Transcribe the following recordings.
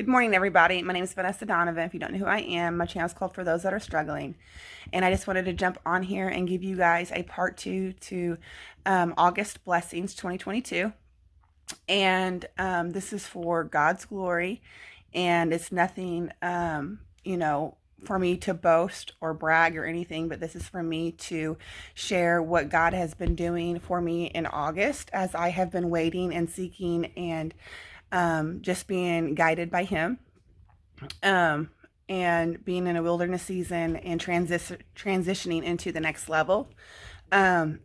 Good morning, everybody. My name is Vanessa Donovan. If you don't know who I am, my channel is called For Those That Are Struggling. And I just wanted to jump on here and give you guys a part two to August Blessings 2022. And this is for God's glory. And it's nothing, for me to boast or brag or anything, but this is for me to share what God has been doing for me in August as I have been waiting and seeking and just being guided by Him, um, and being in a wilderness season and transitioning into the next level. Um,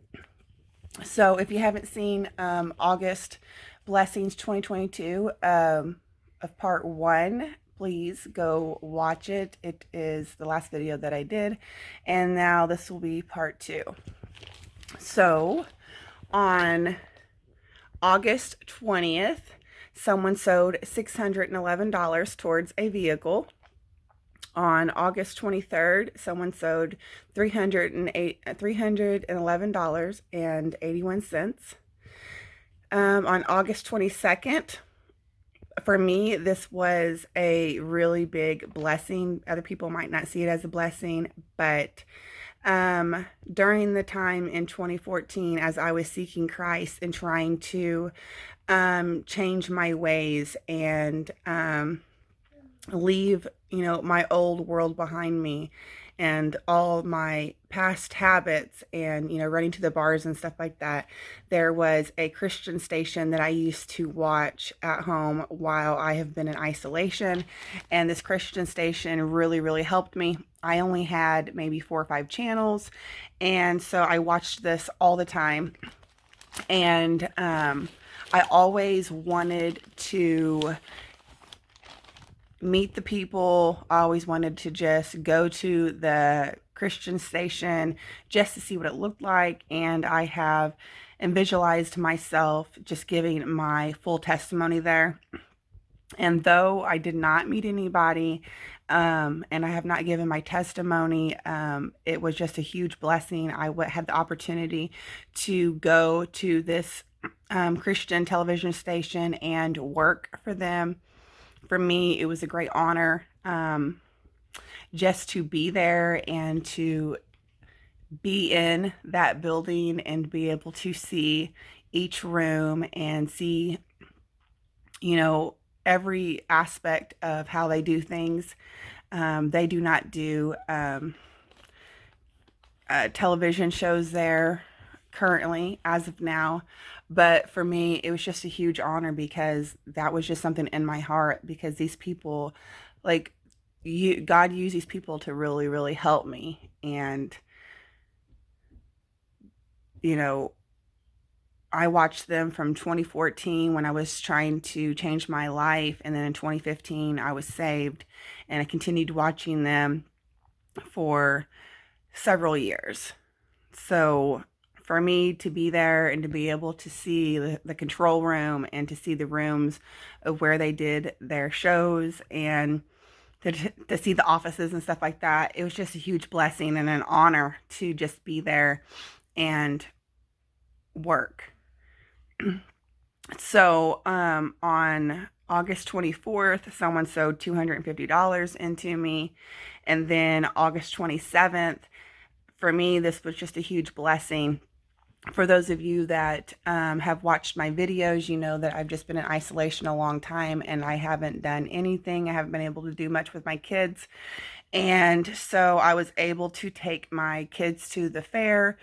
so if you haven't seen August Blessings 2022 of part one, please go watch it. It is the last video that I did, and now this will be part two. So on August 20th, someone sewed $611 towards a vehicle. On August 23rd, someone sewed $311.81. On August 22nd, for me, this was a really big blessing. Other people might not see it as a blessing, but during the time in 2014, as I was seeking Christ and trying to change my ways and leave, my old world behind me and all my past habits and, running to the bars and stuff like that, there was a Christian station that I used to watch at home while I have been in isolation. And this Christian station really, really helped me. I only had maybe 4 or 5 channels. And so I watched this all the time. And I always wanted to meet the people. I always wanted to just go to the Christian station just to see what it looked like. And I have visualized myself just giving my full testimony there. And though I did not meet anybody, and I have not given my testimony, it was just a huge blessing. I had the opportunity to go to this Christian television station and work for them. For me, it was a great honor just to be there and to be in that building and be able to see each room and see, every aspect of how they do things. They do not do television shows there currently as of now, but for me it was just a huge honor because that was just something in my heart, because these people, like, God used these people to really, really help me. And I watched them from 2014 when I was trying to change my life, and then in 2015 I was saved, and I continued watching them for several years. So for me to be there and to be able to see the control room and to see the rooms of where they did their shows and to see the offices and stuff like that, it was just a huge blessing and an honor to just be there and work. So on August 24th, someone sewed $250 into me. And then August 27th, for me, this was just a huge blessing. For those of you that have watched my videos, you know that I've just been in isolation a long time and I haven't done anything. I haven't been able to do much with my kids. And so I was able to take my kids to the fair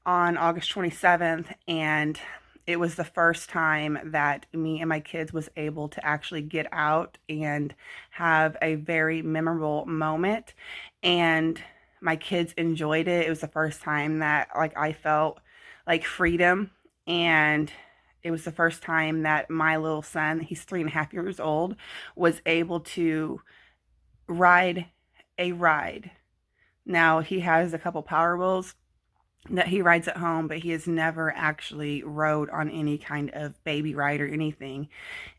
on August 27th, and it was the first time that me and my kids was able to actually get out and have a very memorable moment. And my kids enjoyed it. It was the first time that I felt like freedom. And it was the first time that my little son, he's 3.5 years old, was able to ride a ride. Now he has a couple Power Wheels, that he rides at home, but he has never actually rode on any kind of baby ride or anything.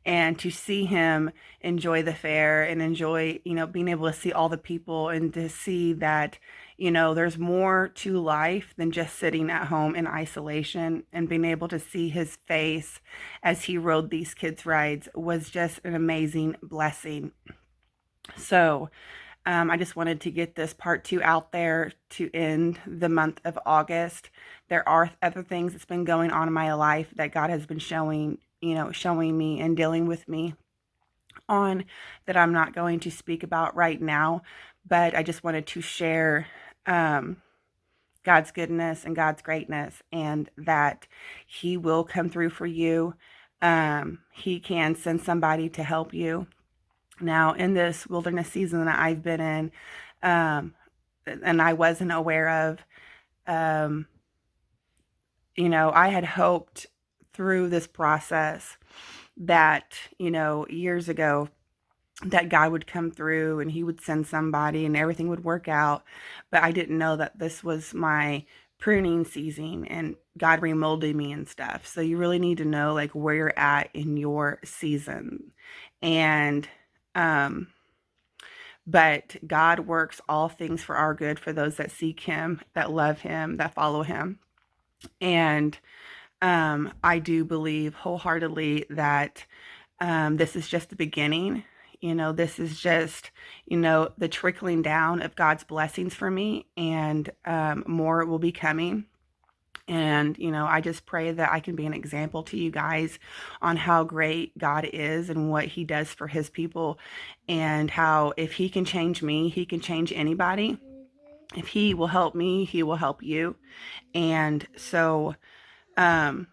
And to see him enjoy the fair and enjoy, being able to see all the people and to see that, there's more to life than just sitting at home in isolation, and being able to see his face as he rode these kids' rides was just an amazing blessing. So, I just wanted to get this part 2 out there to end the month of August. There are other things that's been going on in my life that God has been showing me and dealing with me on, that I'm not going to speak about right now, but I just wanted to share God's goodness and God's greatness, and that He will come through for you. He can send somebody to help you. Now, in this wilderness season that I've been in, and I wasn't aware of, um, I had hoped through this process that, years ago, that God would come through and He would send somebody and everything would work out. But I didn't know that this was my pruning season and God remolded me and stuff. So you really need to know like where you're at in your season. And, but God works all things for our good for those that seek Him, that love Him, that follow Him. And I do believe wholeheartedly that this is just the beginning. This is just, the trickling down of God's blessings for me, and more will be coming. And, I just pray that I can be an example to you guys on how great God is and what He does for His people, and how if He can change me, He can change anybody. If He will help me, He will help you. And so I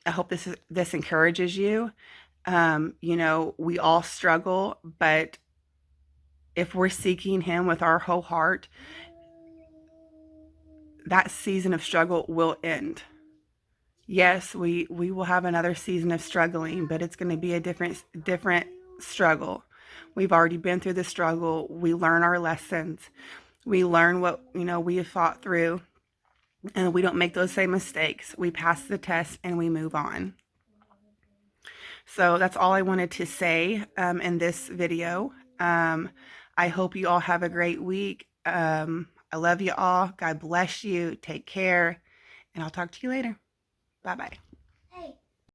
hope this encourages you. We all struggle, but if we're seeking Him with our whole heart, that season of struggle will end. Yes, we will have another season of struggling, but it's going to be a different struggle. We've already been through the struggle. We learn our lessons. We learn what, we have fought through, and we don't make those same mistakes. We pass the test and we move on. So that's all I wanted to say in this video. I hope you all have a great week. I love you all. God bless you. Take care. And I'll talk to you later. Bye-bye.